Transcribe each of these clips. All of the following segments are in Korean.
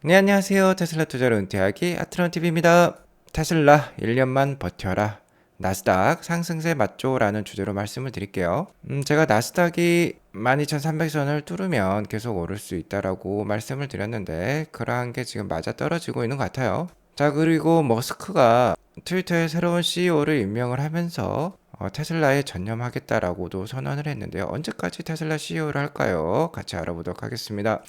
네, 안녕하세요. 테슬라 투자로 은퇴하기 아트론TV입니다. 테슬라 1년만 버텨라. 나스닥 상승세 맞죠라는 주제로 말씀을 드릴게요. 제가 나스닥이 12,300선을 뚫으면 계속 오를 수 있다라고 말씀을 드렸는데 그러한 게 지금 맞아 떨어지고 있는 것 같아요. 자, 그리고 머스크가 트위터의 새로운 CEO를 임명을 하면서 테슬라에 전념하겠다라고도 선언을 했는데요. 언제까지 테슬라 CEO를 할까요? 같이 알아보도록 하겠습니다.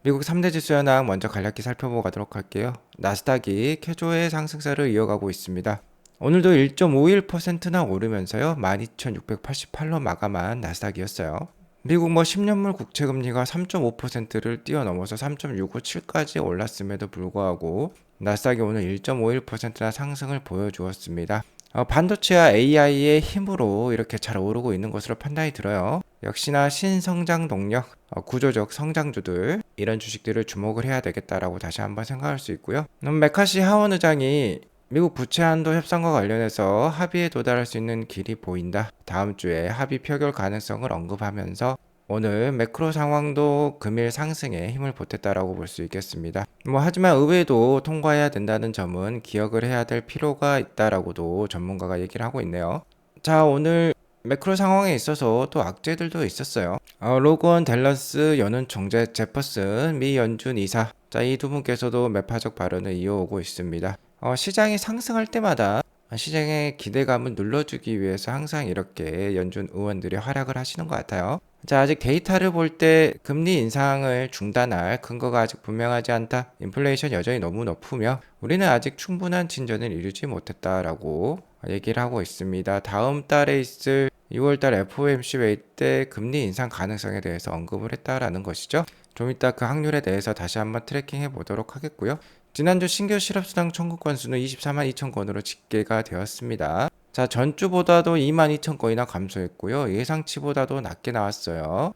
미국 3대 지수 현황 먼저 간략히 살펴보고 가도록 할게요. 나스닥이 쾌조의 상승세를 이어가고 있습니다. 오늘도 1.51%나 오르면서요. 12,688로 마감한 나스닥이었어요. 미국 10년물 국채금리가 3.5%를 뛰어넘어서 3.657까지 올랐음에도 불구하고 나스닥이 오늘 1.51%나 상승을 보여주었습니다. 반도체와 AI의 힘으로 이렇게 잘 오르고 있는 것으로 판단이 들어요. 역시나 신성장 동력, 구조적 성장주들 이런 주식들을 주목을 해야 되겠다라고 다시 한번 생각할 수 있고요. 메카시 하원 의장이 미국 부채 한도 협상과 관련해서 합의에 도달할 수 있는 길이 보인다. 다음 주에 합의 표결 가능성을 언급하면서 오늘 매크로 상황도 금일 상승에 힘을 보탰다라고 볼 수 있겠습니다. 하지만 의회도 통과해야 된다는 점은 기억을 해야 될 필요가 있다라고도 전문가가 얘기를 하고 있네요. 자, 오늘 매크로 상황에 있어서 또 악재들도 있었어요. 로건 댈러스 연은 총재 제퍼슨 미 연준 이사. 자, 이 두 분께서도 매파적 발언을 이어오고 있습니다. 시장이 상승할 때마다 시장의 기대감을 눌러주기 위해서 항상 이렇게 연준 의원들이 활약을 하시는 것 같아요. 자, 아직 데이터를 볼 때 금리 인상을 중단할 근거가 아직 분명하지 않다. 인플레이션 여전히 너무 높으며 우리는 아직 충분한 진전을 이루지 못했다라고 얘기를 하고 있습니다. 다음 달에 있을 6월달 FOMC 회의 때 금리 인상 가능성에 대해서 언급을 했다라는 것이죠. 좀 이따 그 확률에 대해서 다시 한번 트래킹 해보도록 하겠고요. 지난주 신규 실업수당 청구 건수는 24만 2천 건으로 집계가 되었습니다. 자, 전주보다도 2만 2천 건이나 감소했고요. 예상치보다도 낮게 나왔어요.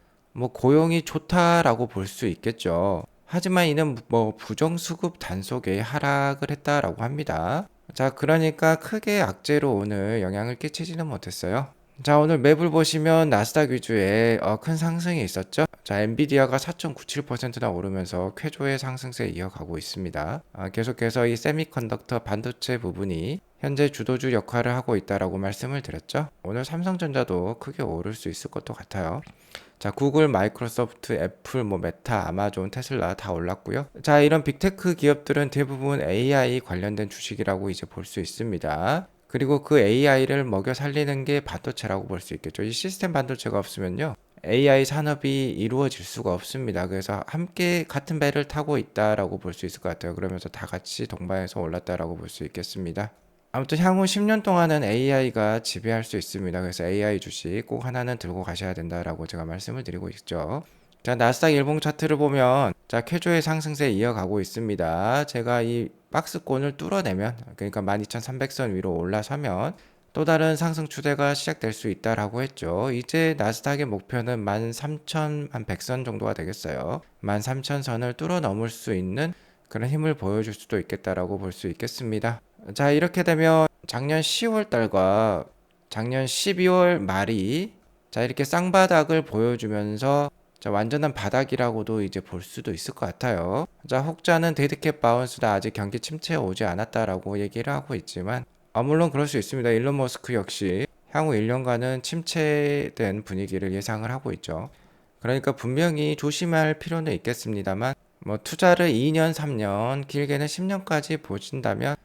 고용이 좋다라고 볼 수 있겠죠. 하지만 이는 부정수급 단속에 하락을 했다라고 합니다. 자, 그러니까 크게 악재로 오늘 영향을 끼치지는 못했어요. 자, 오늘 맵을 보시면 나스닥 위주의 큰 상승이 있었죠. 자, 엔비디아가 4.97%나 오르면서 쾌조의 상승세 이어가고 있습니다. 계속해서 이 세미컨덕터 반도체 부분이 현재 주도주 역할을 하고 있다라고 말씀을 드렸죠. 오늘 삼성전자도 크게 오를 수 있을 것도 같아요. 자, 구글, 마이크로소프트, 애플, 메타, 아마존, 테슬라 다 올랐고요. 자, 이런 빅테크 기업들은 대부분 AI 관련된 주식이라고 이제 볼 수 있습니다. 그리고 그 AI를 먹여 살리는 게 반도체라고 볼 수 있겠죠. 이 시스템 반도체가 없으면요. AI 산업이 이루어질 수가 없습니다. 그래서 함께 같은 배를 타고 있다라고 볼 수 있을 것 같아요. 그러면서 다 같이 동반해서 올랐다라고 볼 수 있겠습니다. 아무튼 향후 10년 동안은 AI가 지배할 수 있습니다. 그래서 AI 주식 꼭 하나는 들고 가셔야 된다라고 제가 말씀을 드리고 있죠. 자, 나스닥 일봉 차트를 보면 자, 쾌조의 상승세 이어가고 있습니다. 제가 이 박스권을 뚫어내면 그러니까 12,300선 위로 올라서면 또 다른 상승 추세가 시작될 수 있다라고 했죠. 이제 나스닥의 목표는 13,100선 정도가 되겠어요. 13,000선을 뚫어 넘을 수 있는 그런 힘을 보여줄 수도 있겠다라고 볼 수 있겠습니다. 자, 이렇게 되면 작년 10월 달과 작년 12월 말이 자, 이렇게 쌍바닥을 보여주면서 자, 완전한 바닥이라고도 이제 볼 수도 있을 것 같아요. 자, 혹자는 데드캣 바운스다 아직 경기 침체에 오지 않았다라고 얘기를 하고 있지만 물론 그럴 수 있습니다. 일론 머스크 역시 향후 1년간은 침체된 분위기를 예상을 하고 있죠. 그러니까 분명히 조심할 필요는 있겠습니다만 투자를 2년, 3년, 길게는 10년까지 보신다면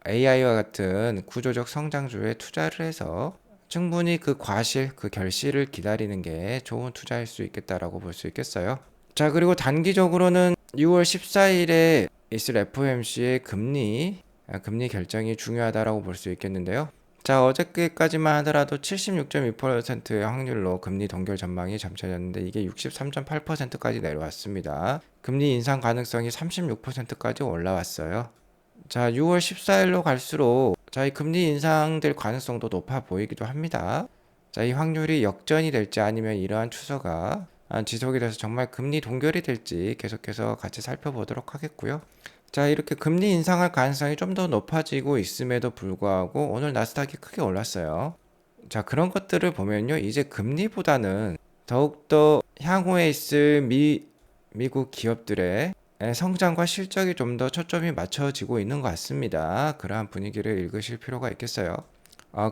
AI와 같은 구조적 성장주에 투자를 해서 충분히 그 과실, 그 결실을 기다리는 게 좋은 투자일 수 있겠다라고 볼 수 있겠어요. 자, 그리고 단기적으로는 6월 14일에 있을 FOMC의 금리 결정이 중요하다라고 볼 수 있겠는데요. 자, 어저께까지만 하더라도 76.2%의 확률로 금리 동결 전망이 점쳐졌는데 이게 63.8%까지 내려왔습니다. 금리 인상 가능성이 36%까지 올라왔어요. 자, 6월 14일로 갈수록 자, 이 금리 인상될 가능성도 높아 보이기도 합니다. 자, 이 확률이 역전이 될지 아니면 이러한 추세가 지속이 돼서 정말 금리 동결이 될지 계속해서 같이 살펴보도록 하겠고요. 자, 이렇게 금리 인상할 가능성이 좀 더 높아지고 있음에도 불구하고 오늘 나스닥이 크게 올랐어요. 자, 그런 것들을 보면요. 이제 금리보다는 더욱더 향후에 있을 미국 기업들의 성장과 실적이 좀 더 초점이 맞춰지고 있는 것 같습니다. 그러한 분위기를 읽으실 필요가 있겠어요.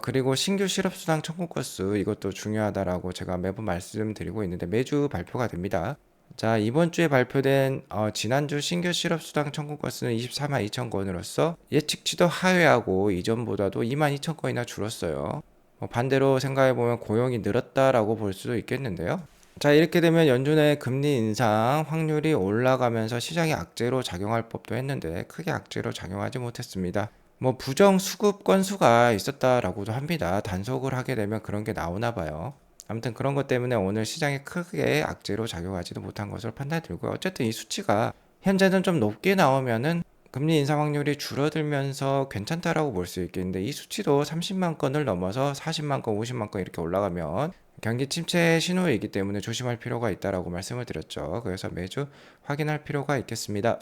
그리고 신규 실업수당 청구 건수 이것도 중요하다라고 제가 매번 말씀드리고 있는데 매주 발표가 됩니다. 자, 이번 주에 발표된 지난주 신규 실업수당 청구 건수는 24만 2천 건으로서 예측치도 하회하고 이전보다도 2만 2천 건이나 줄었어요. 반대로 생각해보면 고용이 늘었다라고 볼 수도 있겠는데요. 자, 이렇게 되면 연준의 금리 인상 확률이 올라가면서 시장이 악재로 작용할 법도 했는데 크게 악재로 작용하지 못했습니다. 부정 수급 건수가 있었다라고도 합니다. 단속을 하게 되면 그런 게 나오나 봐요. 아무튼 그런 것 때문에 오늘 시장에 크게 악재로 작용하지도 못한 것으로 판단이 들고요. 어쨌든 이 수치가 현재는 좀 높게 나오면은 금리 인상 확률이 줄어들면서 괜찮다라고 볼 수 있겠는데 이 수치도 30만 건을 넘어서 40만 건, 50만 건 이렇게 올라가면 경기 침체 신호이기 때문에 조심할 필요가 있다라고 말씀을 드렸죠. 그래서 매주 확인할 필요가 있겠습니다.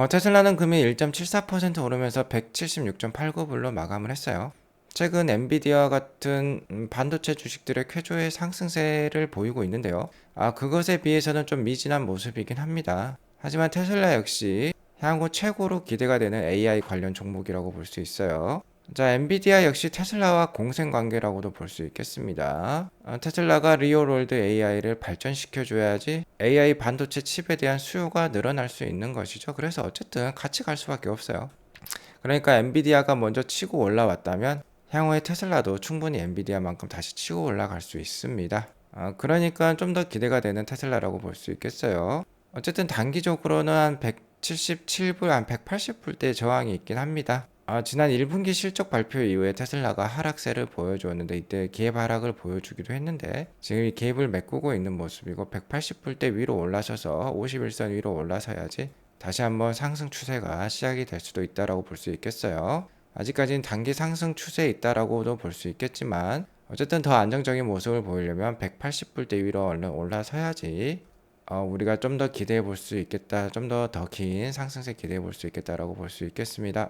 테슬라는 금일 1.74% 오르면서 176.89불로 마감을 했어요. 최근 엔비디아 같은 반도체 주식들의 쾌조의 상승세를 보이고 있는데요. 그것에 비해서는 좀 미진한 모습이긴 합니다. 하지만 테슬라 역시 향후 최고로 기대가 되는 AI 관련 종목이라고 볼 수 있어요. 자, 엔비디아 역시 테슬라와 공생 관계라고도 볼 수 있겠습니다. 테슬라가 리얼월드 AI를 발전시켜줘야지 AI 반도체 칩에 대한 수요가 늘어날 수 있는 것이죠. 그래서 어쨌든 같이 갈 수밖에 없어요. 그러니까 엔비디아가 먼저 치고 올라왔다면 향후에 테슬라도 충분히 엔비디아만큼 다시 치고 올라갈 수 있습니다. 그러니까 좀 더 기대가 되는 테슬라라고 볼 수 있겠어요. 어쨌든 단기적으로는 한 177불, 한 180불대 저항이 있긴 합니다. 지난 1분기 실적 발표 이후에 테슬라가 하락세를 보여주었는데 이때 갭 하락을 보여주기도 했는데 지금 이 갭을 메꾸고 있는 모습이고 180불대 위로 올라서서 51선 위로 올라서야지 다시 한번 상승 추세가 시작이 될 수도 있다라고 볼 수 있겠어요. 아직까지는 단기 상승 추세에 있다라고도 볼 수 있겠지만 어쨌든 더 안정적인 모습을 보이려면 180불대 위로 얼른 올라서야지 우리가 좀 더 기대해 볼 수 있겠다. 좀 더 긴 상승세 기대해 볼 수 있겠다라고 볼 수 있겠습니다.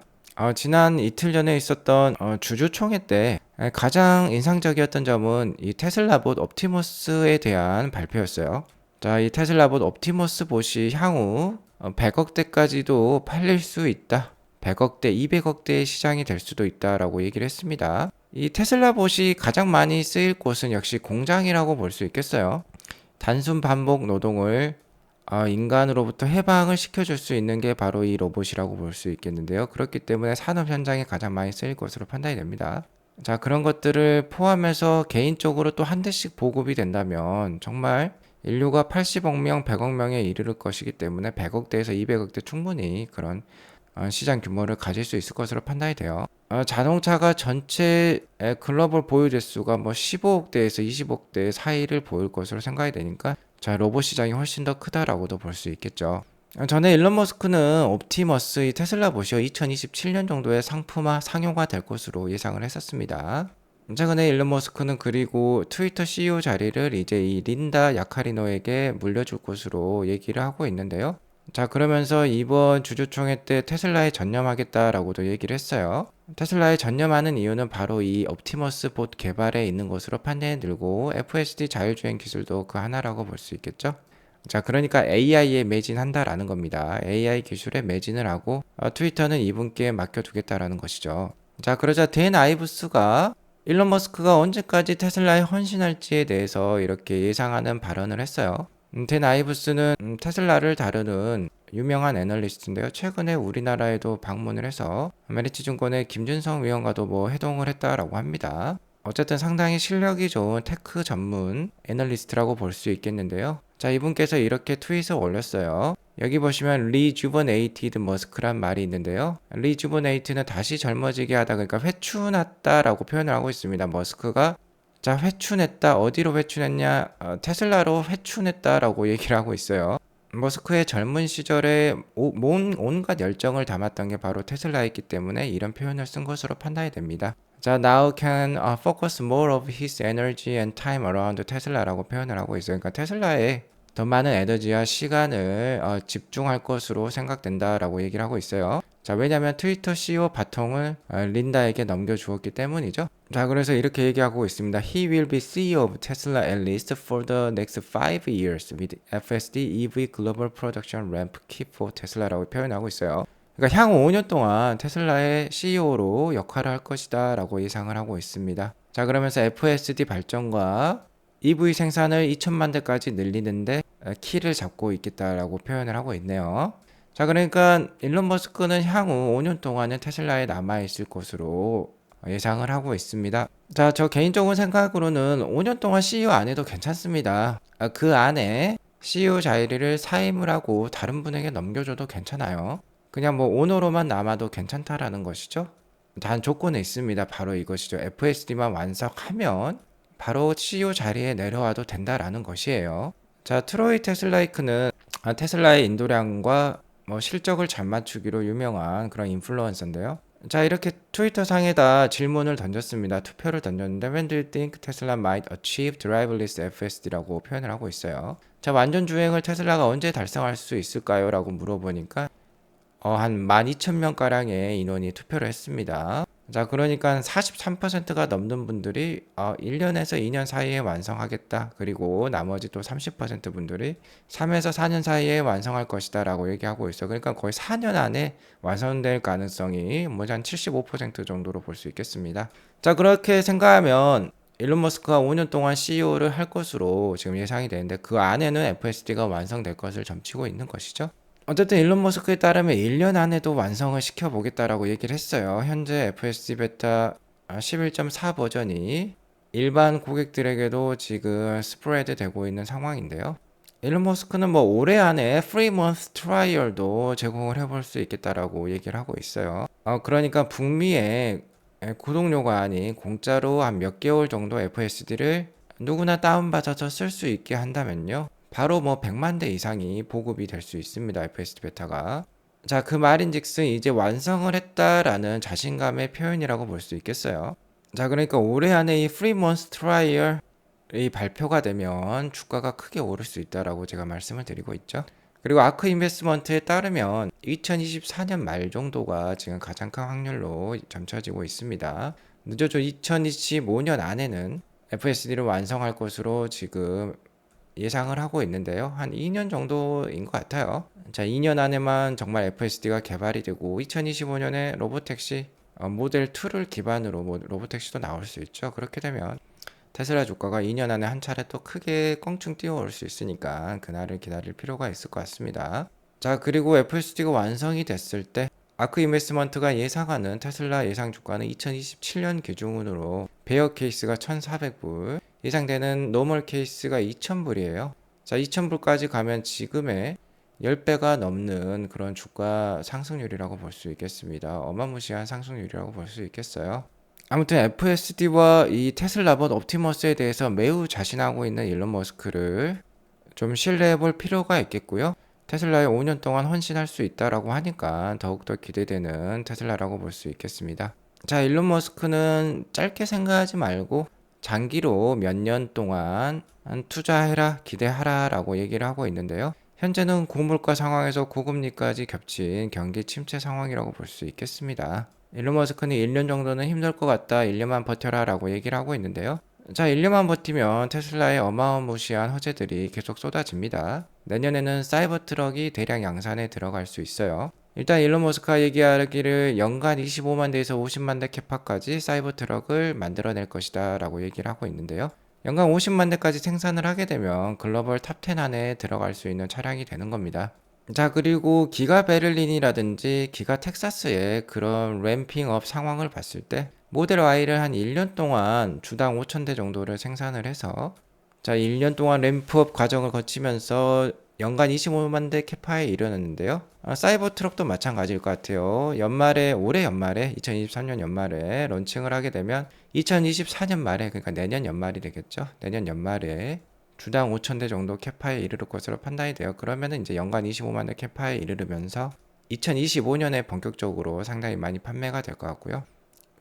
지난 이틀 전에 있었던 주주총회 때 가장 인상적이었던 점은 이 테슬라봇 옵티머스에 대한 발표였어요. 자, 이 테슬라봇 옵티머스 봇이 향후 100억대까지도 팔릴 수 있다. 100억대, 200억대의 시장이 될 수도 있다라고 얘기를 했습니다. 이 테슬라봇이 가장 많이 쓰일 곳은 역시 공장이라고 볼 수 있겠어요. 단순 반복 노동을 인간으로부터 해방을 시켜줄 수 있는 게 바로 이 로봇이라고 볼 수 있겠는데요. 그렇기 때문에 산업 현장에 가장 많이 쓰일 것으로 판단이 됩니다. 자, 그런 것들을 포함해서 개인적으로 또 한 대씩 보급이 된다면 정말 인류가 80억 명, 100억 명에 이르를 것이기 때문에 100억대에서 200억대 충분히 그런 시장 규모를 가질 수 있을 것으로 판단이 돼요. 자동차가 전체 글로벌 보유 대수가 15억대에서 20억대 사이를 보일 것으로 생각이 되니까 자, 로봇 시장이 훨씬 더 크다라고도 볼 수 있겠죠. 전에 일론 머스크는 옵티머스 이 테슬라 봇이 2027년 정도에 상품화 상용화 될 것으로 예상을 했었습니다. 최근에 일론 머스크는 그리고 트위터 CEO 자리를 이제 이 린다 야카리노에게 물려줄 것으로 얘기를 하고 있는데요. 자, 그러면서 이번 주주총회 때 테슬라에 전념하겠다라고도 얘기를 했어요. 테슬라에 전념하는 이유는 바로 이 옵티머스 봇 개발에 있는 것으로 판단이 들고 FSD 자율주행 기술도 그 하나라고 볼 수 있겠죠. 자, 그러니까 AI에 매진한다라는 겁니다. AI 기술에 매진을 하고 트위터는 이분께 맡겨두겠다라는 것이죠. 자, 그러자 댄 아이브스가 일론 머스크가 언제까지 테슬라에 헌신할지에 대해서 이렇게 예상하는 발언을 했어요. 댄 아이브스는 테슬라를 다루는 유명한 애널리스트인데요. 최근에 우리나라에도 방문을 해서 메리츠증권의 김준성 위원과도 회동을 했다라고 합니다. 어쨌든 상당히 실력이 좋은 테크 전문 애널리스트라고 볼 수 있겠는데요. 자, 이분께서 이렇게 트윗을 올렸어요. 여기 보시면 rejuvenated 머스크란 말이 있는데요. rejuvenate는 다시 젊어지게 하다, 그러니까 회춘했다라고 표현을 하고 있습니다. 머스크가 자, 회춘했다. 어디로 회춘했냐? 테슬라로 회춘했다라고 얘기를 하고 있어요. 머스크의 젊은 시절에 온갖 열정을 담았던 게 바로 테슬라였기 때문에 이런 표현을 쓴 것으로 판단이 됩니다. 자, now can focus more of his energy and time around 테슬라라고 표현을 하고 있어요. 그러니까 테슬라에 더 많은 에너지와 시간을 집중할 것으로 생각된다라고 얘기를 하고 있어요. 자, 왜냐하면 트위터 CEO 바통을 린다에게 넘겨주었기 때문이죠. 자, 그래서 이렇게 얘기하고 있습니다. He will be CEO of Tesla at least for the next 5 years with FSD EV global production ramp key for Tesla라고 표현하고 있어요. 그러니까 향후 5년 동안 테슬라의 CEO로 역할을 할 것이다 라고 예상을 하고 있습니다. 자, 그러면서 FSD 발전과 EV 생산을 2천만 대까지 늘리는데 키를 잡고 있겠다라고 표현을 하고 있네요. 자, 그러니까 일론 머스크는 향후 5년 동안은 테슬라에 남아있을 것으로 예상을 하고 있습니다. 자, 저 개인적인 생각으로는 5년 동안 CEO 안 해도 괜찮습니다. 그 안에 CEO 자리를 사임을 하고 다른 분에게 넘겨줘도 괜찮아요. 그냥 뭐 오너로만 남아도 괜찮다라는 것이죠. 단 조건이 있습니다. 바로 이것이죠. FSD만 완성하면 바로 CEO 자리에 내려와도 된다라는 것이에요. 자, 트로이 테슬라이크는 테슬라의 인도량과 뭐 실적을 잘 맞추기로 유명한 그런 인플루언서인데요. 자, 이렇게 트위터 상에다 질문을 던졌습니다. 투표를 던졌는데 When do you think Tesla might achieve driverless FSD라고 표현을 하고 있어요. 자, 완전 주행을 테슬라가 언제 달성할 수 있을까요? 라고 물어보니까 한 12,000명가량의 인원이 투표를 했습니다. 자, 그러니까 43%가 넘는 분들이 1년에서 2년 사이에 완성하겠다. 그리고 나머지 또 30% 분들이 3에서 4년 사이에 완성할 것이다 라고 얘기하고 있어. 그러니까 거의 4년 안에 완성될 가능성이 뭐 한 75% 정도로 볼 수 있겠습니다. 자, 그렇게 생각하면 일론 머스크가 5년 동안 CEO를 할 것으로 지금 예상이 되는데 그 안에는 FSD가 완성될 것을 점치고 있는 것이죠. 어쨌든 일론 머스크에 따르면 1년 안에도 완성을 시켜보겠다라고 얘기를 했어요. 현재 FSD 베타 11.4 버전이 일반 고객들에게도 지금 스프레드 되고 있는 상황인데요. 일론 머스크는 뭐 올해 안에 프리먼스 트라이얼도 제공을 해볼 수 있겠다라고 얘기를 하고 있어요. 그러니까 북미에 구독료가 아닌 공짜로 한 몇 개월 정도 FSD를 누구나 다운받아서 쓸 수 있게 한다면요. 바로 뭐 100만 대 이상이 보급이 될 수 있습니다. FSD 베타가. 자, 그 말인즉슨 이제 완성을 했다라는 자신감의 표현이라고 볼 수 있겠어요. 자, 그러니까 올해 안에 이 프리먼스 트라이얼이 발표가 되면 주가가 크게 오를 수 있다라고 제가 말씀을 드리고 있죠. 그리고 아크 인베스트먼트에 따르면 2024년 말 정도가 지금 가장 큰 확률로 점쳐지고 있습니다. 늦어도 2025년 안에는 FSD를 완성할 것으로 지금 예상을 하고 있는데요. 한 2년 정도인 것 같아요. 자, 2년 안에만 정말 FSD가 개발이 되고 2025년에 로보택시 모델 2를 기반으로 로보택시도 나올 수 있죠. 그렇게 되면 테슬라 주가가 2년 안에 한 차례 또 크게 껑충 뛰어올 수 있으니까 그날을 기다릴 필요가 있을 것 같습니다. 자, 그리고 FSD가 완성이 됐을 때 아크 인베스먼트가 예상하는 테슬라 예상 주가는 2027년 기준으로 베어 케이스가 1,400불, 예상되는 노멀 케이스가 2,000불이에요. 자, 2,000불까지 가면 지금의 10배가 넘는 그런 주가 상승률이라고 볼 수 있겠습니다. 어마무시한 상승률이라고 볼 수 있겠어요. 아무튼 FSD와 이 테슬라봇 옵티머스에 대해서 매우 자신하고 있는 일론 머스크를 좀 신뢰해 볼 필요가 있겠고요. 테슬라에 5년 동안 헌신할 수 있다라고 하니까 더욱더 기대되는 테슬라라고 볼 수 있겠습니다. 자, 일론 머스크는 짧게 생각하지 말고 장기로 몇 년 동안 투자해라, 기대하라 라고 얘기를 하고 있는데요. 현재는 고물가 상황에서 고금리까지 겹친 경기 침체 상황이라고 볼 수 있겠습니다. 일론 머스크는 1년 정도는 힘들 것 같다, 1년만 버텨라 라고 얘기를 하고 있는데요. 자, 1년만 버티면 테슬라의 어마무시한 허재들이 계속 쏟아집니다. 내년에는 사이버 트럭이 대량 양산에 들어갈 수 있어요. 일단 일론 머스크가 얘기하기를 연간 25만 대에서 50만 대 캐파까지 사이버 트럭을 만들어낼 것이다 라고 얘기를 하고 있는데요. 연간 50만 대까지 생산을 하게 되면 글로벌 탑 10 안에 들어갈 수 있는 차량이 되는 겁니다. 자, 그리고 기가 베를린이라든지 기가 텍사스의 그런 램핑업 상황을 봤을 때 모델 Y를 한 1년 동안 주당 5,000대 정도를 생산을 해서 자, 1년 동안 램프업 과정을 거치면서 연간 25만 대 캐파에 이르렀는데요. 사이버 트럭도 마찬가지일 것 같아요. 올해 연말에 2023년 연말에 런칭을 하게 되면 2024년 말에, 그러니까 내년 연말이 되겠죠. 내년 연말에 주당 5,000대 정도 캐파에 이르를 것으로 판단이 돼요. 그러면은 이제 연간 25만 대 캐파에 이르르면서 2025년에 본격적으로 상당히 많이 판매가 될 것 같고요.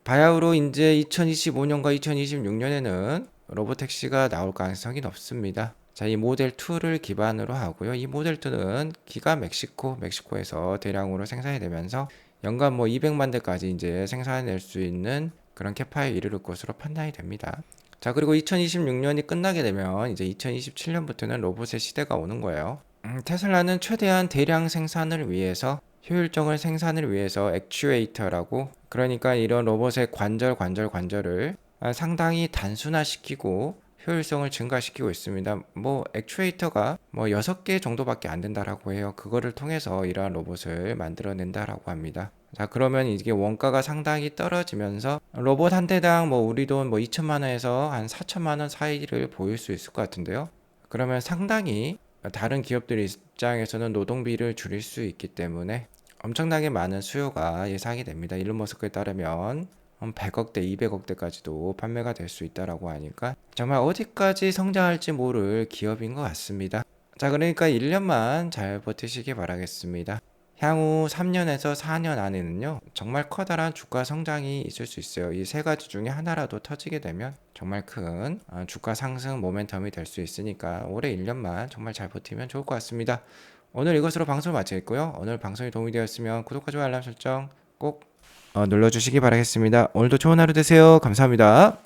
바야흐로 이제 2025년과 2026년에는 로보택시가 나올 가능성이 높습니다. 자, 이 모델 2를 기반으로 하고요. 이 모델 2는 기가 멕시코에서 대량으로 생산이 되면서 연간 뭐 200만 대까지 이제 생산해낼 수 있는 그런 캐파에 이르를 것으로 판단이 됩니다. 자, 그리고 2026년이 끝나게 되면 이제 2027년부터는 로봇의 시대가 오는 거예요. 테슬라는 최대한 대량 생산을 위해서 효율적인 생산을 위해서 액추에이터라고, 그러니까 이런 로봇의 관절을 상당히 단순화시키고 효율성을 증가시키고 있습니다. 뭐 액추에이터가 뭐 6개 정도밖에 안 된다라고 해요. 그거를 통해서 이러한 로봇을 만들어낸다라고 합니다. 자, 그러면 이게 원가가 상당히 떨어지면서 로봇 한 대당 뭐 우리 돈 뭐 2천만 원에서 한 4천만 원 사이를 보일 수 있을 것 같은데요. 그러면 상당히 다른 기업들 입장에서는 노동비를 줄일 수 있기 때문에 엄청나게 많은 수요가 예상이 됩니다. 일론 머스크에 따르면 100억대, 200억대까지도 판매가 될 수 있다라고 하니까 정말 어디까지 성장할지 모를 기업인 것 같습니다. 자, 그러니까 1년만 잘 버티시기 바라겠습니다. 향후 3년에서 4년 안에는요, 정말 커다란 주가 성장이 있을 수 있어요. 이 세 가지 중에 하나라도 터지게 되면 정말 큰 주가 상승 모멘텀이 될 수 있으니까 올해 1년만 정말 잘 버티면 좋을 것 같습니다. 오늘 이것으로 방송을 마치겠고요. 오늘 방송이 도움이 되었으면 구독과 좋아요 알람 설정 꼭 눌러주시기 바라겠습니다. 오늘도 좋은 하루 되세요. 감사합니다.